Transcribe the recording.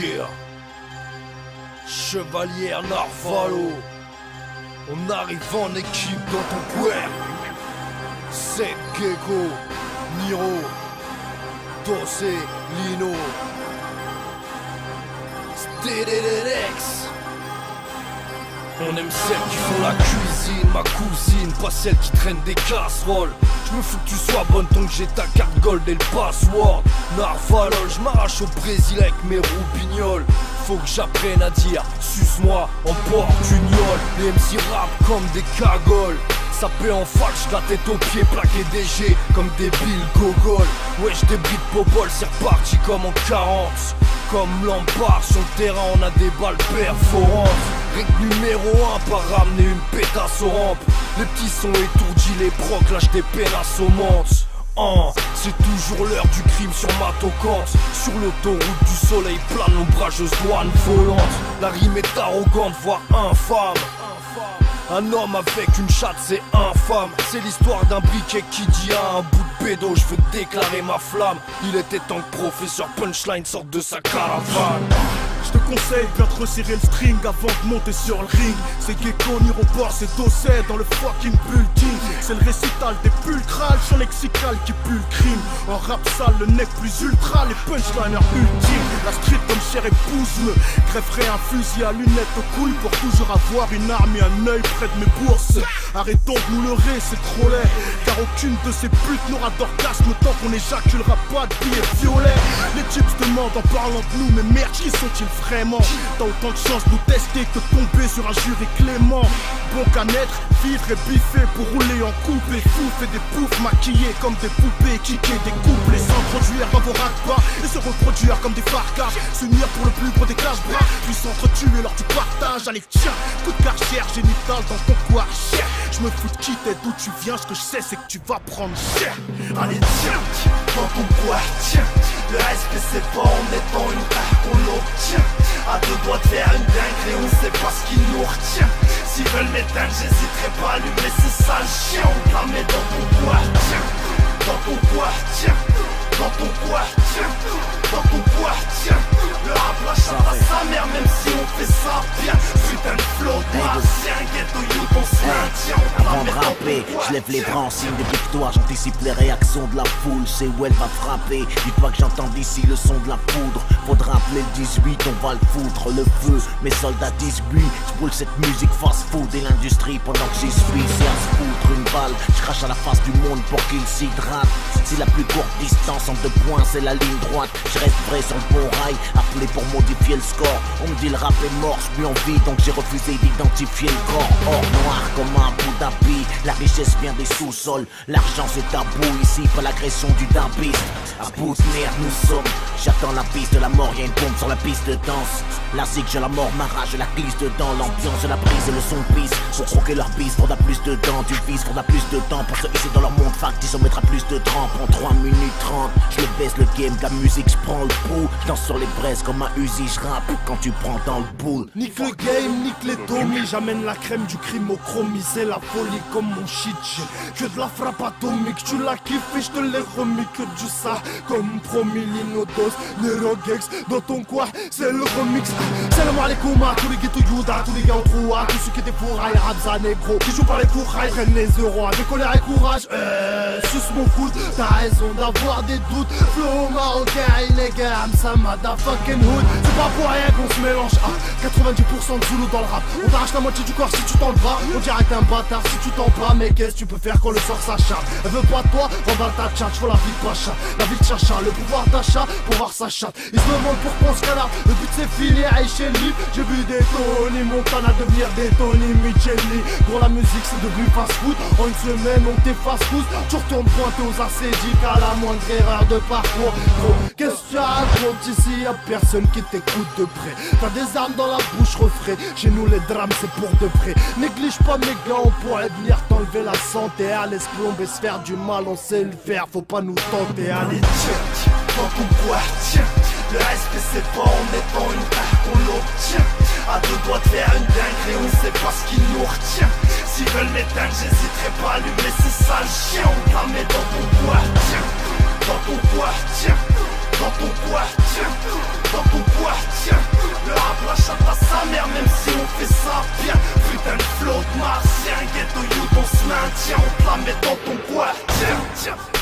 Yeah. Chevalière Narvalo, on arrive en équipe dans ton coin. Seth Gecko, Niro, Dossé, Lino, Stededex. On aime celles qui font la cuisine, ma cousine, pas celles qui traînent des casseroles. Je me fous que tu sois bonne tant que j'ai ta carte gold et le password. Narvalol, je m'arrache au Brésil avec mes roupignoles. Faut que j'apprenne à dire suce-moi en portugnole. Les MC rap comme des cagoles. Sapé en fac, la tête aux pieds, plaqué des G comme des Bill Gogol. Ouais, j'débris de Popol, c'est reparti comme en 40. Comme Lampard, sur le terrain on a des balles perforantes. Règle numéro 1, pas ramener une pétasse aux rampes. Les petits sont étourdis, les procs lâchent des pénasses aux mantes. C'est toujours l'heure du crime sur ma tocante. Sur l'autoroute du soleil plane l'ombrageuse douane volante. La rime est arrogante, voire infâme. Un homme avec une chatte c'est infâme. C'est l'histoire d'un briquet qui dit à un bout de pédo je veux déclarer ma flamme. Il était temps que professeur Punchline sorte de sa caravane. Je te conseille bien de resserrer le string avant de monter sur le ring. C'est Gecko, Niroport, c'est Dossé dans le fucking building. C'est le récital des pulcrales, champ lexical qui pue le crime. En rap sale, le nec plus ultra, les punchliners ultimes. La street comme chère épouse me grefferait un fusil à lunettes aux couilles pour toujours avoir une arme et un œil près de mes bourses. Arrêtons de nous leurrer, c'est trop laid. Car aucune de ces putes n'aura d'orgasme tant qu'on n'éjaculera pas de billets violets. Les types se demandent en parlant de nous, mais merde, qui sont-ils vraiment? T'as autant de chance de nous tester que de tomber sur un jury clément. Bon qu'à naître, vivre et biffer pour rouler en couple. Et fouf et des poufs maquillés comme des poupées, kicker des couples et s'introduire dans vos rack-bas et se reproduire comme des farcas. S'unir pour le plus gros des clash-bras, puis s'entretuer lors du partage. Allez tiens, coup de carrière génitale dans ton coin. Je me fous de qui t'es, d'où tu viens, ce que je sais c'est que tu vas prendre cher. Allez tiens, dans ton coin, tiens. Le respect c'est pas en étant une terre qu'on l'obtient. À deux doigts de faire une dinguerie, on sait pas ce qui nous retient. S'ils veulent m'éteindre, j'hésiterai pas à allumer ces sales chiens. On te la met dans ton coin, tiens. Dans ton coin, tiens. Dans ton coin, tiens. Dans ton coin, tiens. Le rap lâche à sa mère même si on fait ça bien. Putain de flow d'ancien ghetto youth, on se maintient. Avant de rapper, je lève les bras en signe de victoire. J'anticipe les réactions de la foule, c'est où elle va frapper. Dis-toi que j'entends d'ici le son de la poudre. Faudra appeler le 18, on va le foutre. Le feu, mes soldats 18. J'brûle cette musique fast food et l'industrie pendant que j'y suis. C'est à se foutre une balle, je crache à la face du monde pour qu'il s'hydrate. Si la plus courte distance en 2 points c'est la ligne droite, je reste vrai sur le bon rail. Appelé pour modifier le score, on me dit le rap est mort, j'suis en vie donc j'ai refusé d'identifier le corps. Or noir comme un bout d'habit, la richesse vient des sous-sols. L'argent c'est tabou ici, pas l'agression du darbiste. À bout de merde nous sommes, j'attends la piste de la mort, y'a une bombe sur la piste de danse. La zig, je la mort, m'arrache, je la glisse dedans. L'ambiance, je la brise et le son pisse. Pour croquer leur bise, faudra plus de dents. Du vice, faudra plus de temps pour se hisser dans leur monde factice. On mettra plus de trempe en 3 minutes 30. Je le baisse le game, de la musique, je prends le pouls. Je danse sur les braises comme un Uzi, je rappe quand tu prends dans le boule. Nique le game, nique les domis. J'amène la crème du crime au chromie. C'est la folie comme mon shit. J'ai que de la frappe atomique. Tu l'as kiffé, je te l'ai remis. Que du ça comme promis. Linodos, Nerogex dans ton coin, c'est le remix. Salam alaikum à tous les ghetto youda, tous les gars en trou, à tous ceux qui étaient pour Rai, Rabza, Negro, qui jouent par les cours, Rai, prennent les euros avec colère et courage. Suce mon coude, t'as raison d'avoir des doutes. Flow marocain, illégal, ça motherfucking hood. C'est pas pour rien qu'on se mélange à 90% de Zulu dans le rap. On t'arrache la moitié du corps si tu t'en le bras. On dirait que t'es un bâtard si tu t'en bats. Mais qu'est-ce que tu peux faire quand le sort s'acharne? Elle veut pas de toi, on va ta chat, faut la vie de Pacha. La vie de Chacha, le pouvoir d'achat pour voir sa chatte. Ils se demandent pourquoi on se canard. Le but c'est filer à chez lui. J'ai vu des Tony Montana devenir des Tony Michelli. Pour la musique c'est devenu fast food. En une semaine on t'efface tous. Tu retournes pointer aux acédiques à la moindre erreur de parcours. Gros, qu'est-ce que tu racontes ici? Y'a personne qui t'écoute de près. T'as des armes dans la bouche refrais. Chez nous les drames c'est pour de vrai. Néglige pas mes gars, on pourrait venir t'enlever la santé. Allez se plomber, se faire du mal, on sait le faire. Faut pas nous tenter. Allez tiens, dans ton coin, tiens. Le respect c'est pas en étant une terre qu'on l'obtient. À deux doigts de faire une dinguerie, on sait pas ce qui nous retient. S'ils veulent m'éteindre, j'hésiterai pas à allumer ces sales chiens. On te la met dans ton coin, tiens. Dans ton coin, tiens. Dans ton coin, tiens. Dans ton coin, tiens. la chatte à sa mère, même si on fait ça bien. Putain de flotte martien, ghetto youth on se maintient, on te la met dans ton coin. Tiens, tiens.